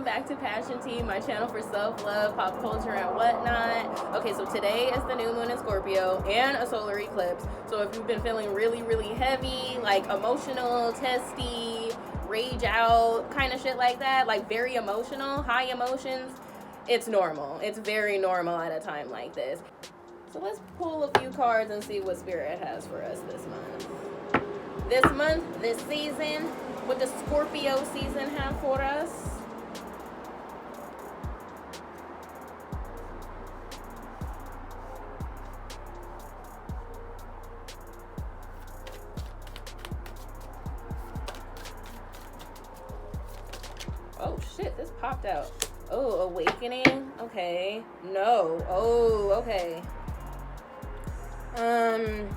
back to Passion Tea, my channel for self-love, pop culture, and whatnot. Okay, so today is the new moon in Scorpio and a solar eclipse. So if you've been feeling really, really heavy, like emotional, testy, rage out, kind of shit like that, like very emotional, high emotions, it's normal. It's very normal at a time like this. So let's pull a few cards and see what Spirit has for us this month. This season, what does Scorpio season have for us? Oh shit, this popped out. Oh, awakening? Okay. No. Oh, okay. I'm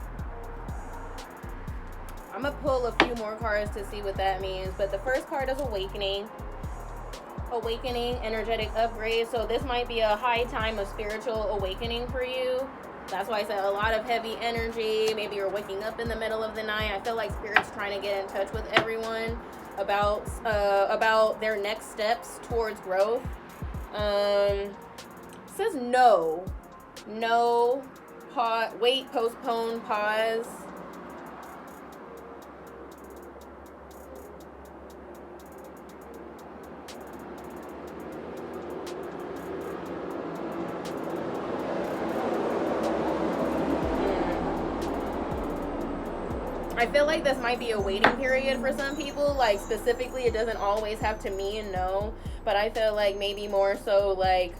gonna pull a few more cards to see what that means. But the first card is awakening. Awakening, energetic upgrade. So this might be a high time of spiritual awakening for you. That's why I said a lot of heavy energy. Maybe you're waking up in the middle of the night. I feel like Spirit's trying to get in touch with everyone about their next steps towards growth. It says no, pause, wait, postpone, pause. I feel like this might be a waiting period for some people. Like specifically, it doesn't always have to mean no, but I feel like maybe more so like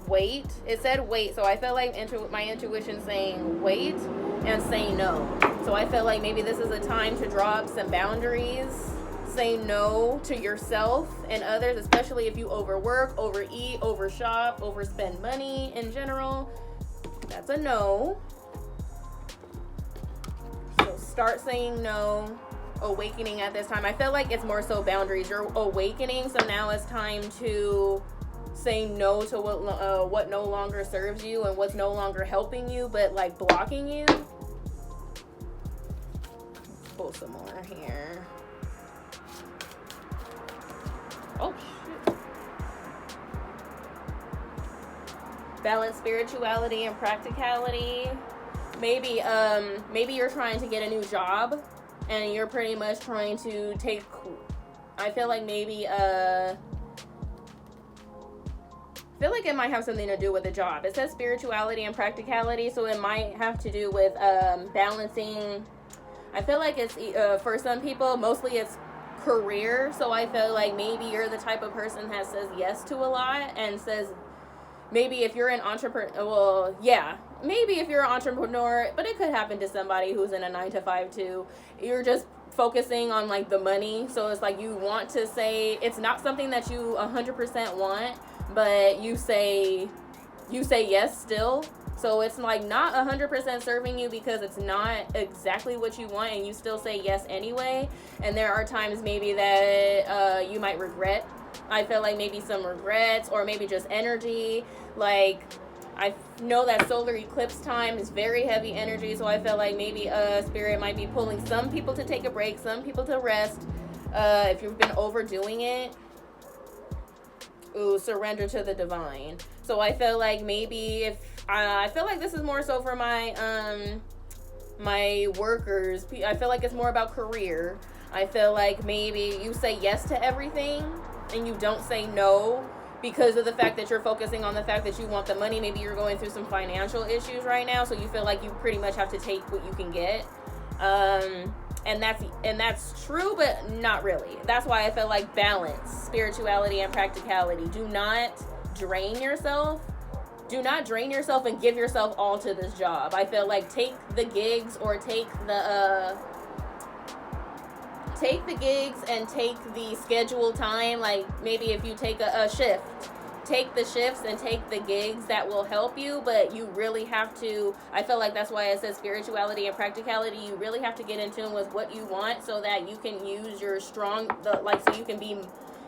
wait. It said wait, so I feel like my intuition saying wait and say no. So I feel like maybe this is a time to draw up some boundaries. Say no to yourself and others, especially if you overwork, overeat, overshop, overspend money in general. That's a no. Start saying no. Awakening at this time. I feel like it's more so boundaries. You're awakening, so now it's time to say no to what no longer serves you and what's no longer helping you, but like blocking you. Let's pull some more here. Oh shit. Balance spirituality and practicality. Maybe you're trying to get a new job and you're pretty much trying to take, I feel like maybe I feel like it might have something to do with the job. It says spirituality and practicality, so it might have to do with balancing. I feel like it's for some people mostly it's career, so I feel like maybe you're the type of person that says yes to a lot and says, maybe if you're an entrepreneur, well, yeah, maybe if you're an entrepreneur, but it could happen to somebody who's in a 9-to-5 too. You're just focusing on like the money. So it's like you want to say, it's not something that you 100% want, but you say yes still. So it's like not 100% serving you because it's not exactly what you want and you still say yes anyway. And there are times maybe that you might regret. I feel like maybe some regrets or maybe just energy. Like I know that solar eclipse time is very heavy energy, so I feel like maybe Spirit might be pulling some people to take a break, some people to rest. If you've been overdoing it, surrender to the divine. So I feel like maybe if I feel like this is more so for my my workers. I feel like it's more about career. I feel like maybe you say yes to everything and you don't say no because of the fact that you're focusing on the fact that you want the money. Maybe you're going through some financial issues right now, so you feel like you pretty much have to take what you can get. And that's true, but not really. That's why I feel like balance, spirituality, and practicality. Do not drain yourself. Do not drain yourself and give yourself all to this job. I feel like take the gigs or take the gigs and take the scheduled time. Like maybe if you take a shift, take the shifts and take the gigs. That will help you, but you really have to, I feel like that's why I said spirituality and practicality. You really have to get in tune with what you want so that you can use your so you can be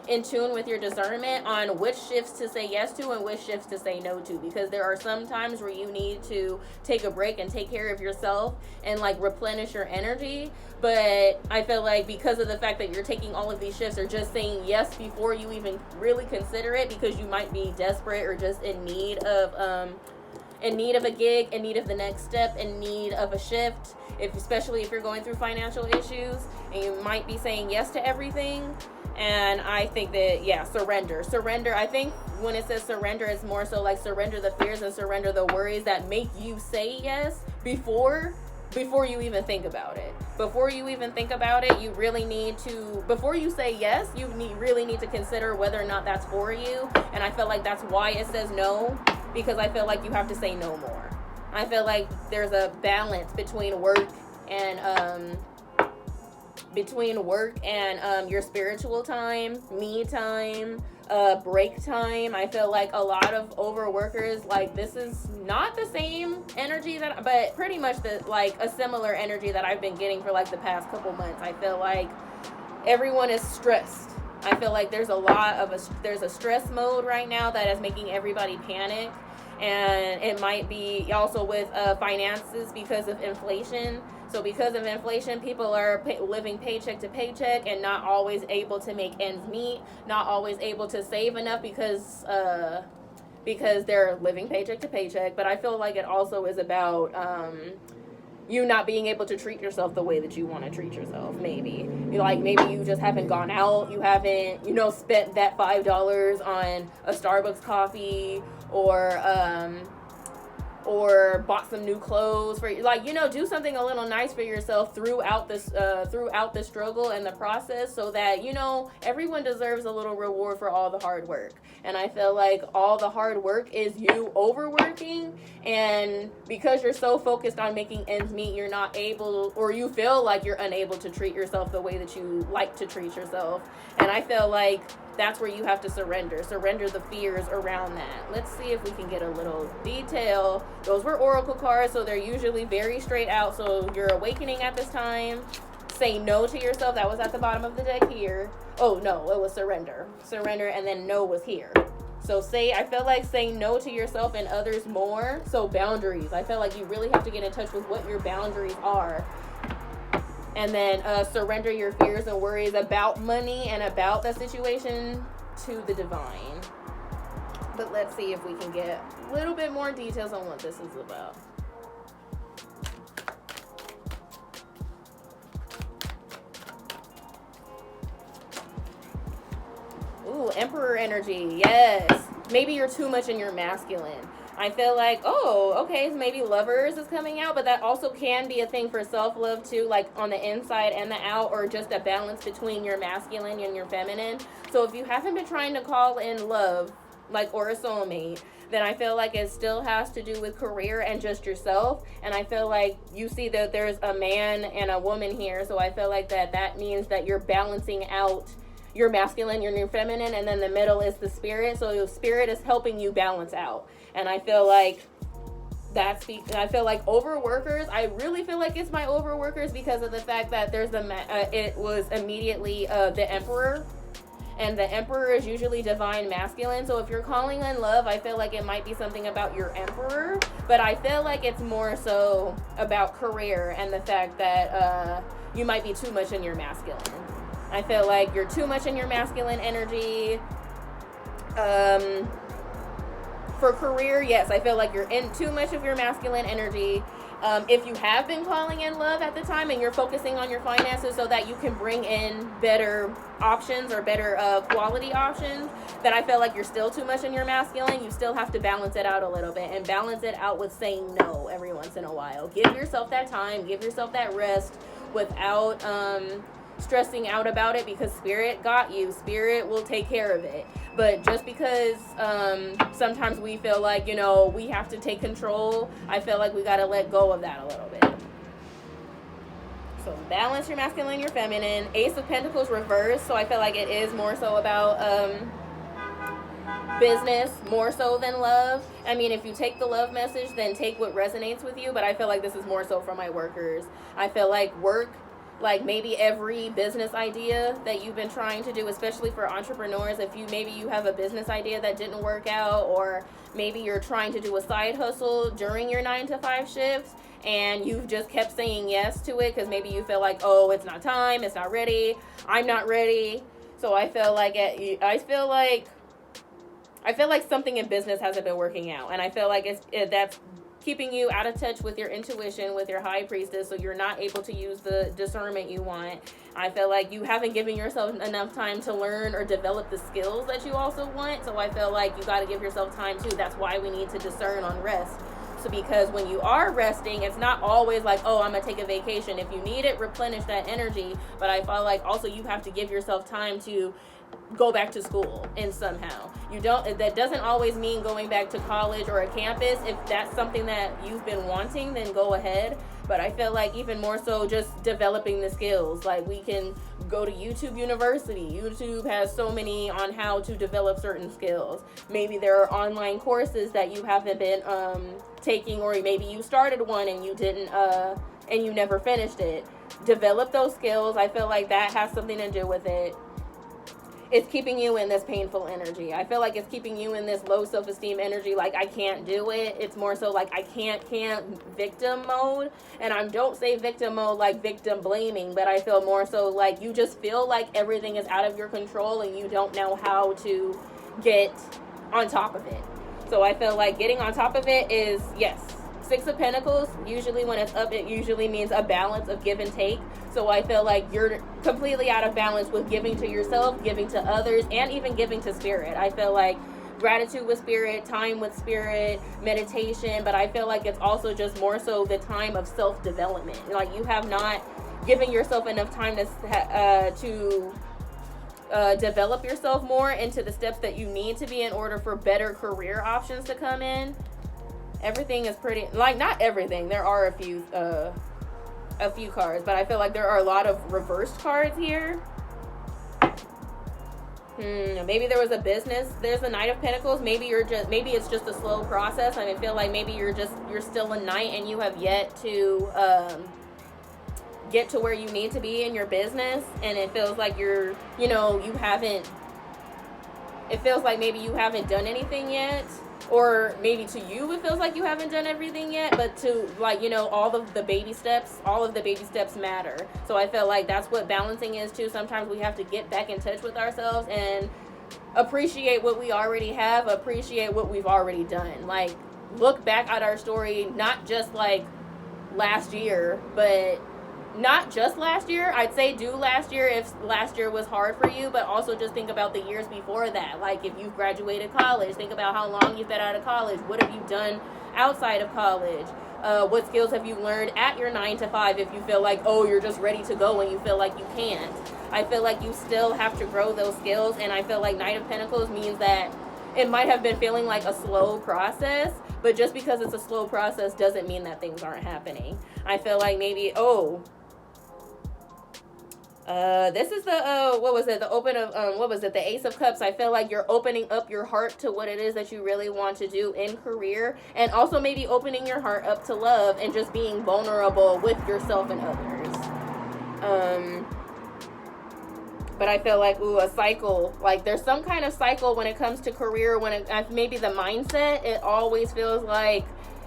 in tune with your discernment on which shifts to say yes to and which shifts to say no to, because there are some times where you need to take a break and take care of yourself and like replenish your energy. But I feel like because of the fact that you're taking all of these shifts or just saying yes before you even really consider it, because you might be desperate or just in need of a gig, in need of the next step, in need of a shift, especially if you're going through financial issues, and you might be saying yes to everything. And I think that, yeah, surrender. I think when it says surrender, it's more so like surrender the fears and surrender the worries that make you say yes before you even think about it. Before you even think about it, you really need to, before you say yes, you really need to consider whether or not that's for you. And I feel like that's why it says no, because I feel like you have to say no more. I feel like there's a balance between work and your spiritual time, me time, break time. I feel like a lot of overworkers, like, this is not the same energy but pretty much a similar energy that I've been getting for like the past couple months. I feel like everyone is stressed. I feel like there's a stress mode right now that is making everybody panic. And it might be also with finances because of inflation. So because of inflation, people are living paycheck to paycheck and not always able to make ends meet, not always able to save enough because they're living paycheck to paycheck. But I feel like it also is about you not being able to treat yourself the way that you want to treat yourself. Maybe you just haven't gone out, you haven't spent that $5 on a Starbucks coffee, or bought some new clothes for do something a little nice for yourself throughout the struggle and the process, so that everyone deserves a little reward for all the hard work. And I feel like all the hard work is you overworking, and because you're so focused on making ends meet, you're not able, or you feel like you're unable to treat yourself the way that you like to treat yourself. And I feel like that's where you have to surrender the fears around that. Let's see if we can get a little detail. Those were oracle cards, so they're usually very straight out. So you're awakening at this time. Say no to yourself. That was at the bottom of the deck here. Oh no, it was surrender, and then no was here. So I feel like saying no to yourself and others more. So boundaries. I feel like you really have to get in touch with what your boundaries are. And then surrender your fears and worries about money and about the situation to the divine. But let's see if we can get a little bit more details on what this is about. Ooh, Emperor energy. Yes. Maybe you're too much in your masculine. I feel like, okay, so maybe lovers is coming out, but that also can be a thing for self-love too, like on the inside and the out, or just a balance between your masculine and your feminine. So if you haven't been trying to call in love, or a soulmate, then I feel like it still has to do with career and just yourself. And I feel like you see that there's a man and a woman here, so I feel like that means that you're balancing out your masculine, your feminine, and then the middle is the spirit. So your spirit is helping you balance out. And I feel like overworkers, I really feel like it's my overworkers, because of the fact that there's it was immediately the Emperor. And the Emperor is usually divine masculine. So if you're calling in love, I feel like it might be something about your Emperor. But I feel like it's more so about career and the fact that you might be too much in your masculine. I feel like you're too much in your masculine energy. For career, yes, I feel like you're in too much of your masculine energy. If you have been calling in love at the time and you're focusing on your finances so that you can bring in better options or better quality options, then I feel like you're still too much in your masculine. You still have to balance it out a little bit, and balance it out with saying no every once in a while. Give yourself that time, give yourself that rest without stressing out about it, because spirit got you. Spirit will take care of it. But just because sometimes we feel like, we have to take control, I feel like we got to let go of that a little bit. So balance your masculine, your feminine. Ace of Pentacles reversed, so I feel like it is more so about business, more so than love. I mean, if you take the love message, then take what resonates with you, but I feel like this is more so for my workers. I feel like work like maybe every business idea that you've been trying to do, especially for entrepreneurs, if you have a business idea that didn't work out, or maybe you're trying to do a side hustle during your 9 to 5 shifts and you've just kept saying yes to it because maybe you feel like, oh, it's not time, it's not ready, I'm not ready. So I feel like something in business hasn't been working out, and I feel like that's keeping you out of touch with your intuition, with your high priestess, so you're not able to use the discernment you want. I feel like you haven't given yourself enough time to learn or develop the skills that you also want, so I feel like you got to give yourself time too. That's why we need to discern on rest. So because when you are resting, it's not always like, oh, I'm gonna take a vacation. If you need it, replenish that energy, but I feel like also you have to give yourself time to go back to school, and somehow that doesn't always mean going back to college or a campus. If that's something that you've been wanting, then go ahead, but I feel like even more so just developing the skills. Like, we can go to YouTube University. YouTube has so many on how to develop certain skills. Maybe there are online courses that you haven't been taking, or maybe you started one and you didn't and you never finished it. Develop those skills. I feel like that has something to do with it. It's keeping you in this painful energy. I feel like it's keeping you in this low self-esteem energy, like I can't do it. It's more so like I can't victim mode. And I don't say victim mode like victim blaming, but I feel more so like you just feel like everything is out of your control and you don't know how to get on top of it. So I feel like getting on top of it is, yes, 6 of Pentacles, usually when it's up, it usually means a balance of give and take. So I feel like you're completely out of balance with giving to yourself, giving to others, and even giving to spirit. I feel like gratitude with spirit, time with spirit, meditation, but I feel like it's also just more so the time of self-development. Like, you have not given yourself enough time to develop yourself more into the steps that you need to be in order for better career options to come in. Everything is pretty, like, not everything. There are a few cards, but I feel like there are a lot of reversed cards here. Maybe there was a business. There's a Knight of Pentacles. Maybe it's just a slow process. I feel like maybe you're still a knight and you have yet to get to where you need to be in your business, and it feels like it feels like maybe you haven't done anything yet. Or maybe to you it feels like you haven't done everything yet, but to, like, all of the baby steps matter. So I feel like that's what balancing is too. Sometimes we have to get back in touch with ourselves and appreciate what we already have, appreciate what we've already done. Like, look back at our story, not just like last year, but not just last year. I'd say do last year if last year was hard for you, but also just think about the years before that. Like, if you've graduated college, think about how long you've been out of college. What have you done outside of college? What skills have you learned at your 9 to 5 if you feel like, oh, you're just ready to go and you feel like you can't? I feel like you still have to grow those skills, and I feel like Knight of Pentacles means that it might have been feeling like a slow process, but just because it's a slow process doesn't mean that things aren't happening. I feel like maybe, this is the Ace of Cups. I feel like you're opening up your heart to what it is that you really want to do in career, and also maybe opening your heart up to love and just being vulnerable with yourself and others. But I feel like, a cycle, like there's some kind of cycle when it comes to career, maybe the mindset, it always feels like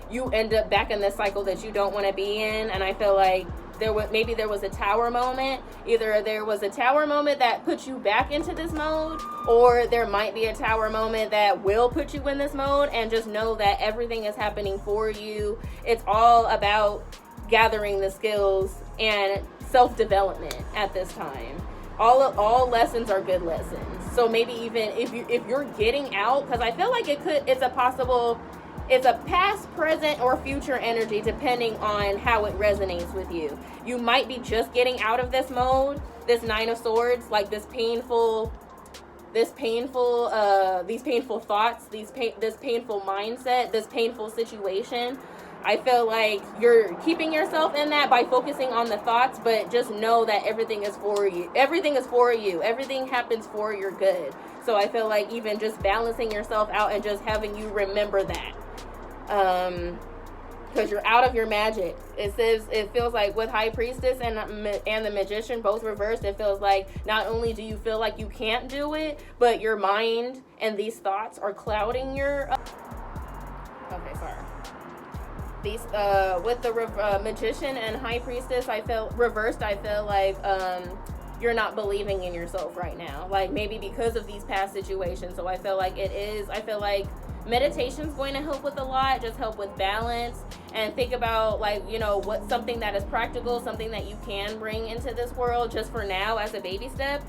you end up back in the cycle that you don't want to be in. And I feel like there was a tower moment. Either there was a tower moment that puts you back into this mode, or there might be a tower moment that will put you in this mode, and just know that everything is happening for you. It's all about gathering the skills and self-development at this time. All lessons are good lessons. So maybe even if you're getting out, because I feel like it's a past, present, or future energy depending on how it resonates with you. You might be just getting out of this mode, this 9 of Swords, like these painful thoughts, this painful mindset, this painful situation. I feel like you're keeping yourself in that by focusing on the thoughts, but just know that everything is for you. Everything is for you. Everything happens for your good. So I feel like even just balancing yourself out and just having you remember that. because you're out of your magic. It says, it feels like with High Priestess and the Magician both reversed, it feels like not only do you feel like you can't do it, but your mind and these thoughts are clouding your okay, sorry. These with the Magician and High Priestess, I feel reversed. I feel like you're not believing in yourself right now, like maybe because of these past situations. So I feel like meditation's going to help with a lot, just help with balance, and think about, like, you know, what something that is practical, something that you can bring into this world just for now as a baby step.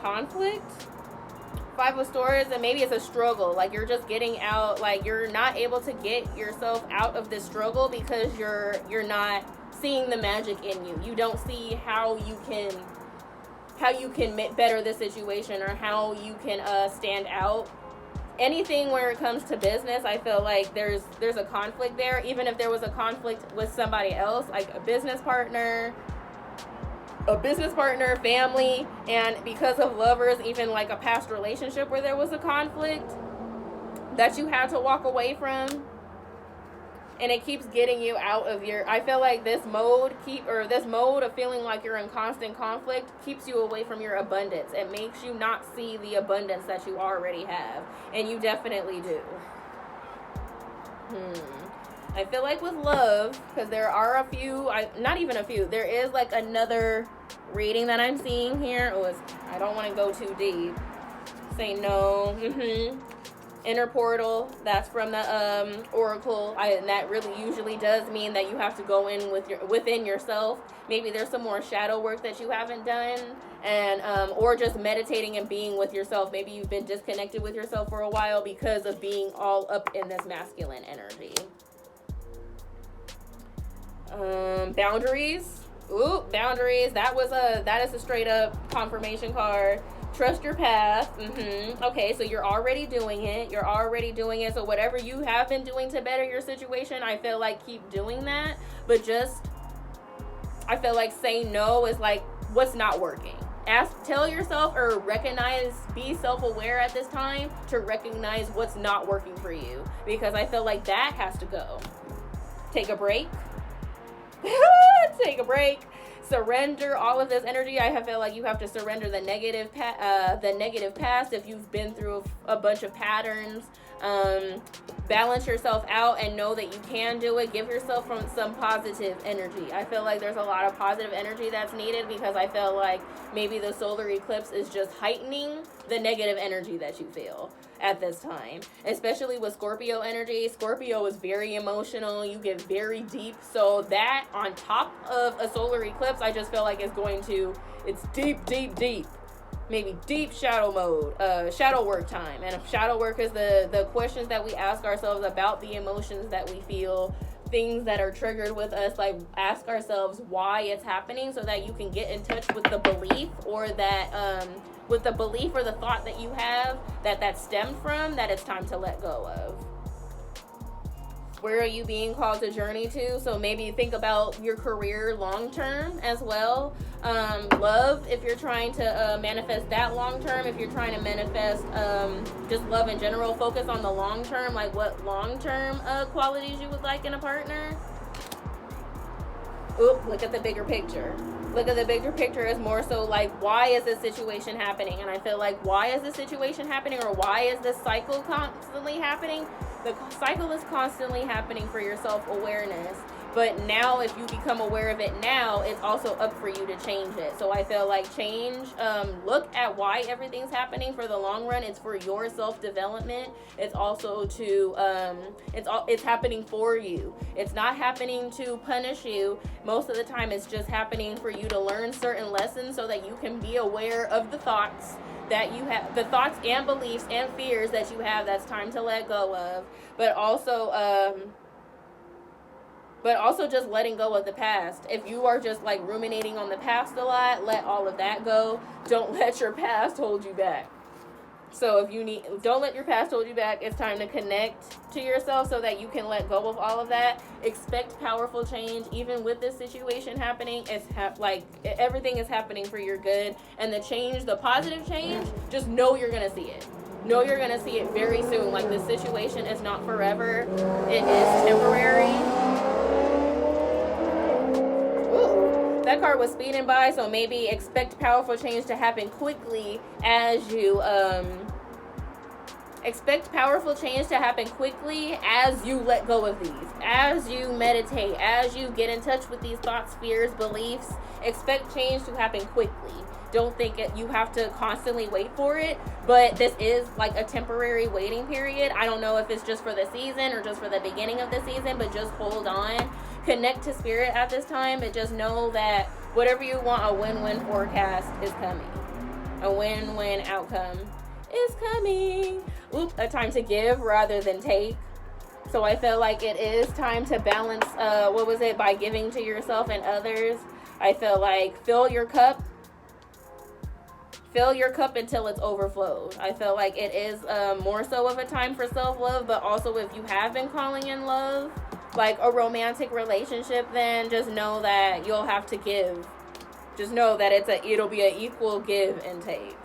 Conflict, Five of Swords, and maybe it's a struggle, like you're just getting out, like you're not able to get yourself out of this struggle because you're not seeing the magic in you. You don't see how you can better the situation, or how you can stand out. Anything where it comes to business, I feel like there's a conflict there. Even if there was a conflict with somebody else, like a business partner, family, and because of Lovers, even like a past relationship where there was a conflict that you had to walk away from. And it keeps getting you out of your, I feel like this mode of feeling like you're in constant conflict keeps you away from your abundance. It makes you not see the abundance that you already have. And you definitely do. I feel like with love, because there are a few, not even a few, there is like another reading that I'm seeing here. I don't want to go too deep. Say no. Inner portal, that's from the oracle, and that really usually does mean that you have to go in within yourself. Maybe there's some more shadow work that you haven't done, and or just meditating and being with yourself. Maybe you've been disconnected with yourself for a while because of being all up in this masculine energy. Boundaries. Boundaries. That is a straight up confirmation card. Trust your path. Okay, so you're already doing it. So whatever you have been doing to better your situation, I feel like keep doing that. But I feel like saying no is like what's not working. Tell yourself, or recognize, be self-aware at this time to recognize what's not working for you. Because I feel like that has to go. Take a break. Take a break. Surrender all of this energy. I feel like you have to surrender the negative past. If you've been through a bunch of patterns, balance yourself out and know that you can do it. Give yourself some positive energy. I feel like there's a lot of positive energy that's needed, because I feel like maybe the solar eclipse is just heightening the negative energy that you feel at this time, especially with Scorpio energy. Scorpio is very emotional. You get very deep. So that on top of a solar eclipse, I just feel like it's deep. Maybe deep shadow mode, shadow work time. And shadow work is the questions that we ask ourselves about the emotions that we feel, things that are triggered with us. Like, ask ourselves why it's happening, so that you can get in touch with the belief, or that with the belief or the thought that you have that stemmed from, that it's time to let go of. Where are you being called to journey to? So maybe think about your career long term as well. Love, if you're trying to manifest that long term. If you're trying to manifest just love in general, focus on the long term, like what long term qualities you would like in a partner. Look at the bigger picture. Look at the bigger picture as more so like, why is this situation happening? And I feel like, why is this situation happening, or why is this cycle constantly happening? The cycle is constantly happening for your self-awareness. But now, if you become aware of it now, it's also up for you to change it. So I feel like change, look at why everything's happening for the long run. It's for your self-development. It's also it's happening for you. It's not happening to punish you. Most of the time, it's just happening for you to learn certain lessons, so that you can be aware of the thoughts that you have, the thoughts and beliefs and fears that you have that's time to let go of. But also just letting go of the past. If you are just like ruminating on the past a lot, let all of that go. Don't let your past hold you back. So don't let your past hold you back. It's time to connect to yourself so that you can let go of all of that. Expect powerful change. Even with this situation happening, everything is happening for your good. And the change, the positive change, just know you're going to see it. know you're going to see it very soon. Like, the situation is not forever. It is temporary. Ooh, that card was speeding by, so maybe expect powerful change to happen quickly as you, expect powerful change to happen quickly as you let go of these, as you meditate, as you get in touch with these thoughts, fears, beliefs. Expect change to happen quickly. Don't think you have to constantly wait for it, but this is like a temporary waiting period. I don't know if it's just for the season or just for the beginning of the season, but just hold on. Connect to spirit at this time, and just know that whatever you want, a win-win forecast is coming. A win-win outcome is coming. Oop, a time to give rather than take. So I feel like it is time to balance, by giving to yourself and others. I feel like fill your cup until it's overflowed. I feel like it is more so of a time for self-love, but also if you have been calling in love, like a romantic relationship, then just know that you'll have to give. Just know that it'll be an equal give and take.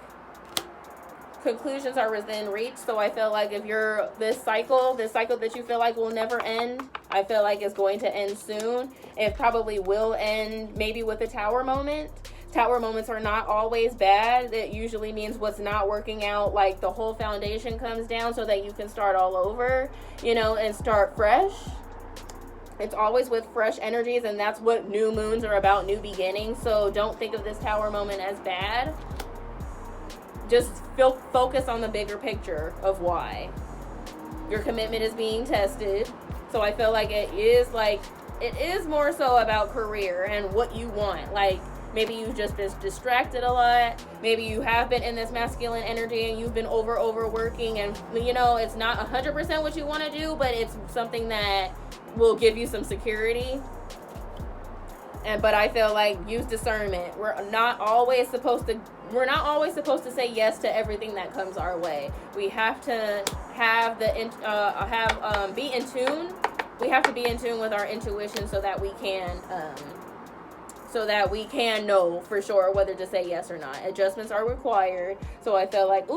Conclusions are within reach, so I feel like if you're this cycle that you feel like will never end, I feel like it's going to end soon. It probably will end maybe with a tower moment. Tower moments are not always bad. It usually means what's not working out, like the whole foundation comes down so that you can start all over, and start fresh. It's always with fresh energies, and that's what new moons are about, new beginnings. So don't think of this tower moment as bad. Just focus on the bigger picture of why. Your commitment is being tested. So I feel like it is more so about career and what you want. Like, maybe you've just been distracted a lot. Maybe you have been in this masculine energy and you've been overworking, and it's not 100% what you want to do, but it's something that will give you some security. But I feel like use discernment. We're not always supposed to say yes to everything that comes our way. We have to be in tune. We have to be in tune with our intuition so that we can know for sure whether to say yes or not. Adjustments are required. So I feel like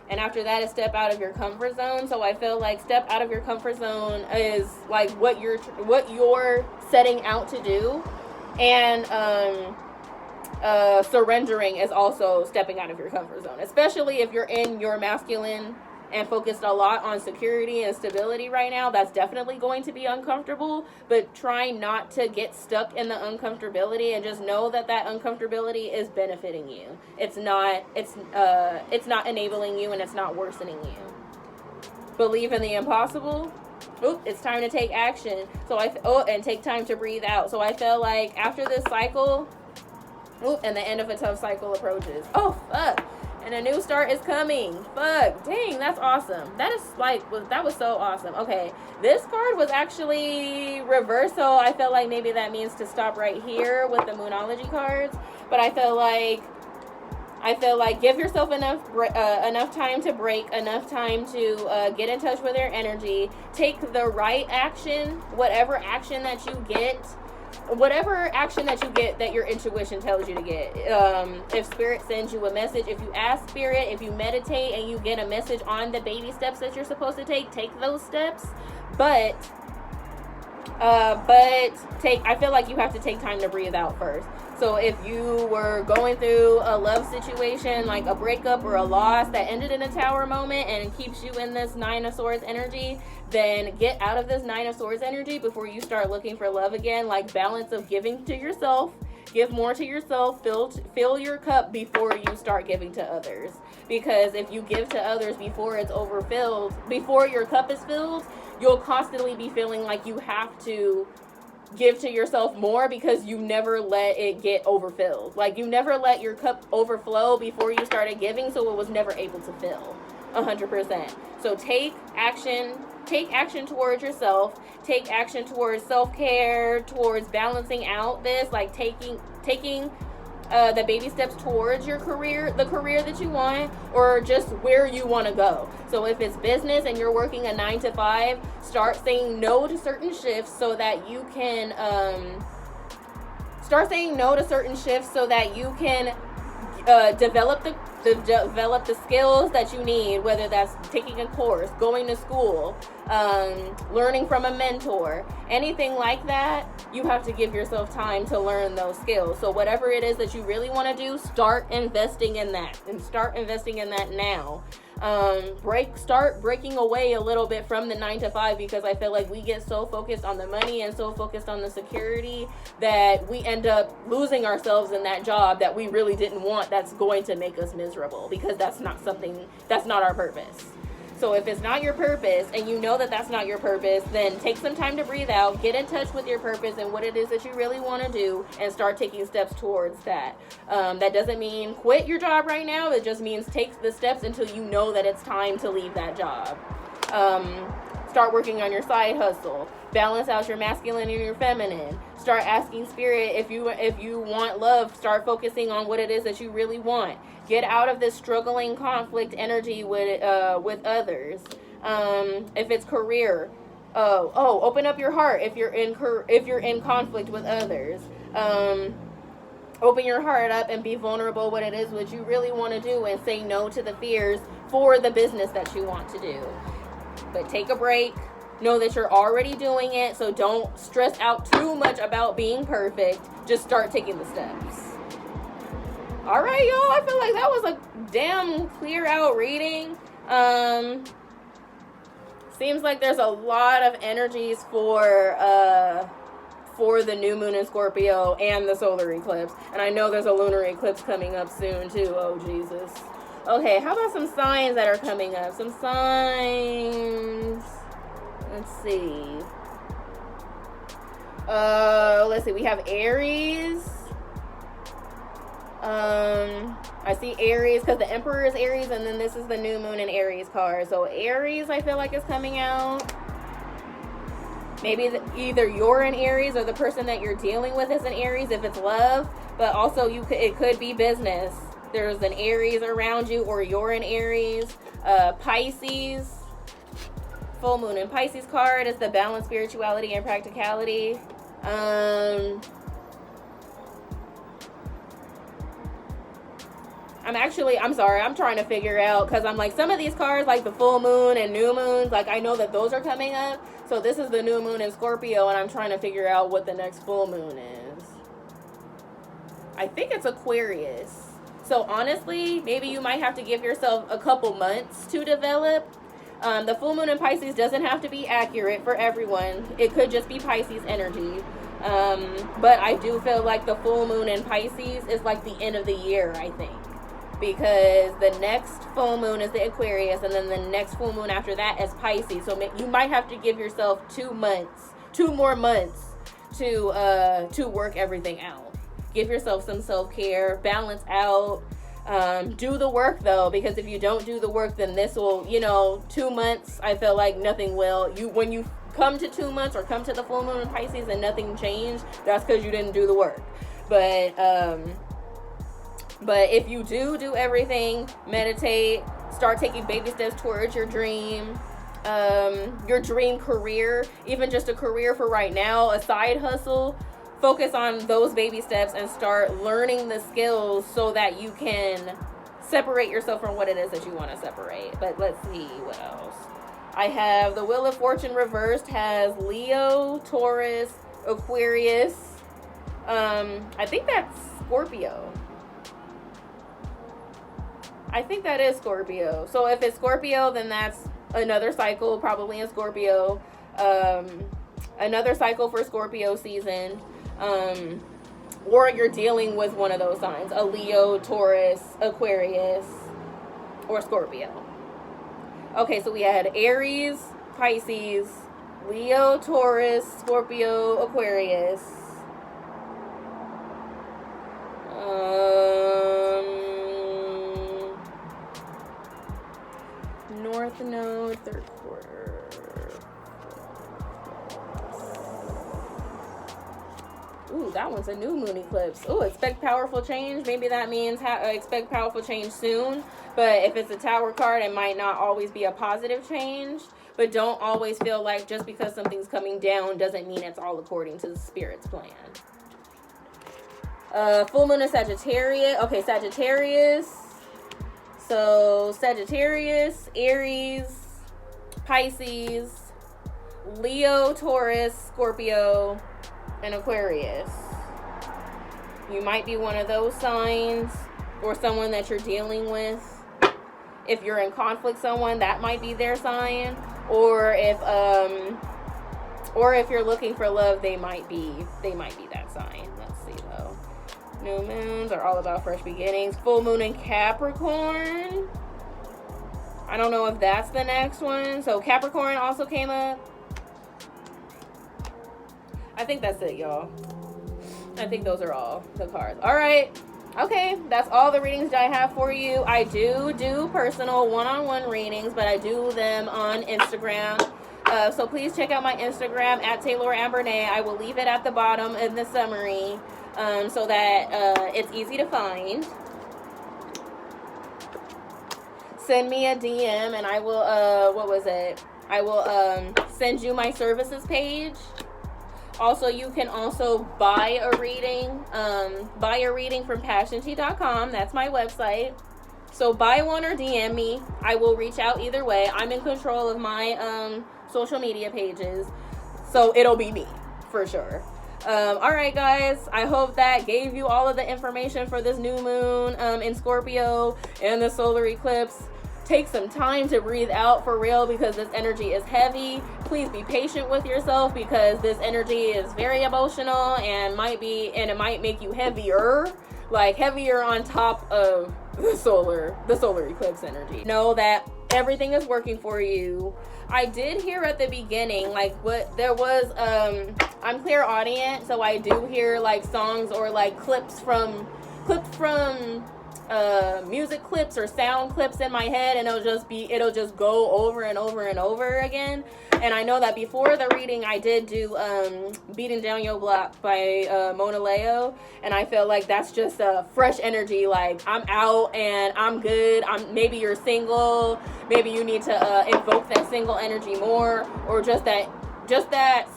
and after that is step out of your comfort zone. So I feel like step out of your comfort zone is like what you're setting out to do. And surrendering is also stepping out of your comfort zone, especially if you're in your masculine and focused a lot on security and stability right now. That's definitely going to be uncomfortable, but try not to get stuck in the uncomfortability, and just know that uncomfortability is benefiting you. It's not enabling you, and it's not worsening you. Believe in the impossible. It's time to take action. And take time to breathe out. So I feel like after this cycle, and the end of a tough cycle approaches. Oh, fuck. And a new start is coming. Fuck. Dang, that's awesome. That was so awesome. Okay, this card was actually reversed, so I feel like maybe that means to stop right here with the Moonology cards. But I feel like give yourself enough time to break, enough time to get in touch with your energy. Take the right action, whatever action that you get that your intuition tells you to get. If spirit sends you a message, if you ask spirit, if you meditate and you get a message on the baby steps that you're supposed to take those steps. But I feel like you have to take time to breathe out first. So if you were going through a love situation, like a breakup or a loss that ended in a tower moment and keeps you in this 9 of Swords energy, then get out of this 9 of Swords energy before you start looking for love again. Like, balance of giving to yourself. Give more to yourself. Fill your cup before you start giving to others. Because if you give to others before it's overfilled, before your cup is filled, you'll constantly be feeling like you have to give to yourself more because you never let it get overfilled. Like, you never let your cup overflow before you started giving, so it was never able to fill 100%. So take action towards yourself. Take action towards self-care, towards balancing out this, like taking the baby steps towards your career, the career that you want, or just where you want to go. So if it's business and you're working a 9 to 5, start saying no to certain shifts so that you can develop the skills that you need, whether that's taking a course, going to school, learning from a mentor, anything like that. You have to give yourself time to learn those skills. So whatever it is that you really want to do, start investing in that, and start investing in that now. Start breaking away a little bit from the 9 to 5, because I feel like we get so focused on the money and so focused on the security that we end up losing ourselves in that job that we really didn't want, that's going to make us miserable, because that's not our purpose. So if it's not your purpose, and you know that that's not your purpose, then take some time to breathe out, get in touch with your purpose and what it is that you really want to do, and start taking steps towards that. That doesn't mean quit your job right now. It just means take the steps until you know that it's time to leave that job. Start working on your side hustle. Balance out your masculine and your feminine. Start asking spirit if you want love. Start focusing on what it is that you really want. Get out of this struggling conflict energy with others. If it's career, open up your heart. If you're in conflict with others, open your heart up and be vulnerable. What it is what you really want to do, and say no to the fears for the business that you want to do. But take a break. Know that you're already doing it, so don't stress out too much about being perfect. Just start taking the steps. All right, y'all. I feel like that was a damn clear out reading. Seems like there's a lot of energies for the new moon in Scorpio and the solar eclipse. And I know there's a lunar eclipse coming up soon too. Oh, Jesus. Okay, how about some signs that are coming up? Some signs. Let's see. Let's see. We have Aries. I see Aries because the Emperor is Aries, and then this is the new moon in Aries card. So Aries, I feel like, is coming out. Maybe either you're in Aries or the person that you're dealing with is in Aries if it's love, but also it could be business. There's an Aries around you, or you're in Aries. Pisces. Full moon in Pisces card is the balance, spirituality, and practicality. I'm trying to figure out, because I'm like, some of these cards, like the full moon and new moons, like I know that those are coming up. So this is the new moon in Scorpio, and I'm trying to figure out what the next full moon is. I think it's Aquarius. So honestly, maybe you might have to give yourself a couple months to develop. The full moon in Pisces doesn't have to be accurate for everyone. It could just be Pisces energy. But I do feel like the full moon in Pisces is like the end of the year, I think. Because the next full moon is the Aquarius, and then the next full moon after that is Pisces. So you might have to give yourself 2 more months to work everything out. Give yourself some self-care, balance out. Do the work though, because if you don't do the work, then this will, 2 months, I feel like nothing will. When you come to 2 months or come to the full moon in Pisces and nothing changed, that's because you didn't do the work. But if you do everything, meditate, start taking baby steps towards your dream career, even just a career for right now, a side hustle. Focus on those baby steps and start learning the skills so that you can separate yourself from what it is that you want to separate. But let's see what else. I have the Wheel of Fortune reversed has Leo, Taurus, Aquarius. I think that's Scorpio. I think that is Scorpio. So if it's Scorpio, then that's another cycle, probably in Scorpio. Another cycle for Scorpio season. Or you're dealing with one of those signs, a Leo, Taurus, Aquarius, or Scorpio. Okay, so we had Aries, Pisces, Leo, Taurus, Scorpio, Aquarius. North Node, third quarter. Ooh, that one's a new moon eclipse. Ooh, expect powerful change. Maybe that means expect powerful change soon. But if it's a Tower card, it might not always be a positive change. But don't always feel like just because something's coming down doesn't mean it's all according to the Spirit's plan. Full moon in Sagittarius. Okay, Sagittarius. So Sagittarius, Aries, Pisces, Leo, Taurus, Scorpio, and Aquarius. You might be one of those signs, or someone that you're dealing with. If you're in conflict, someone that might be their sign, or if you're looking for love, they might be that sign. Let's see though. New moons are all about fresh beginnings. Full moon in Capricorn. I don't know if that's the next one. So Capricorn also came up. I think that's it, y'all. I think those are all the cards. All right. Okay, that's all the readings that I have for you. I do personal one-on-one readings, but I do them on Instagram. So please check out my Instagram at Tay'Laur Ambernay. I will leave it at the bottom in the summary so that it's easy to find. Send me a DM and I will, I will send you my services page. Also, you can also buy a reading from passiontea.com. That's my website. So buy one or DM me. I will reach out either way. I'm in control of my social media pages. So it'll be me for sure. Alright guys, I hope that gave you all of the information for this new moon in Scorpio and the solar eclipse. Take some time to breathe out for real because this energy is heavy. Please be patient with yourself because this energy is very emotional and it might make you heavier, like heavier on top of the solar eclipse energy. Know that everything is working for you. I did hear at the beginning, like what there was, I'm clairaudient, so I do hear like songs or like clips from music clips or sound clips in my head, and it'll just go over and over and over again. And I know that before the reading I did do Beating Down Your Block by Mona Leo, and I feel like that's just a fresh energy, like I'm out and I'm good. Maybe you're single, maybe you need to invoke that single energy more, or just that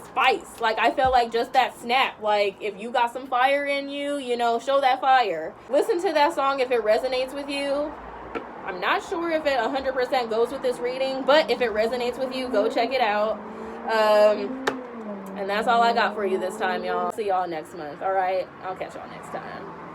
spice. Like I feel like just that snap, like if you got some fire in you, you know, show that fire. Listen to that song if it resonates with you. I'm not sure if it 100% goes with this reading, but if it resonates with you, go check it out. And that's all I got for you this time, y'all. See y'all next month. All right, I'll catch y'all next time.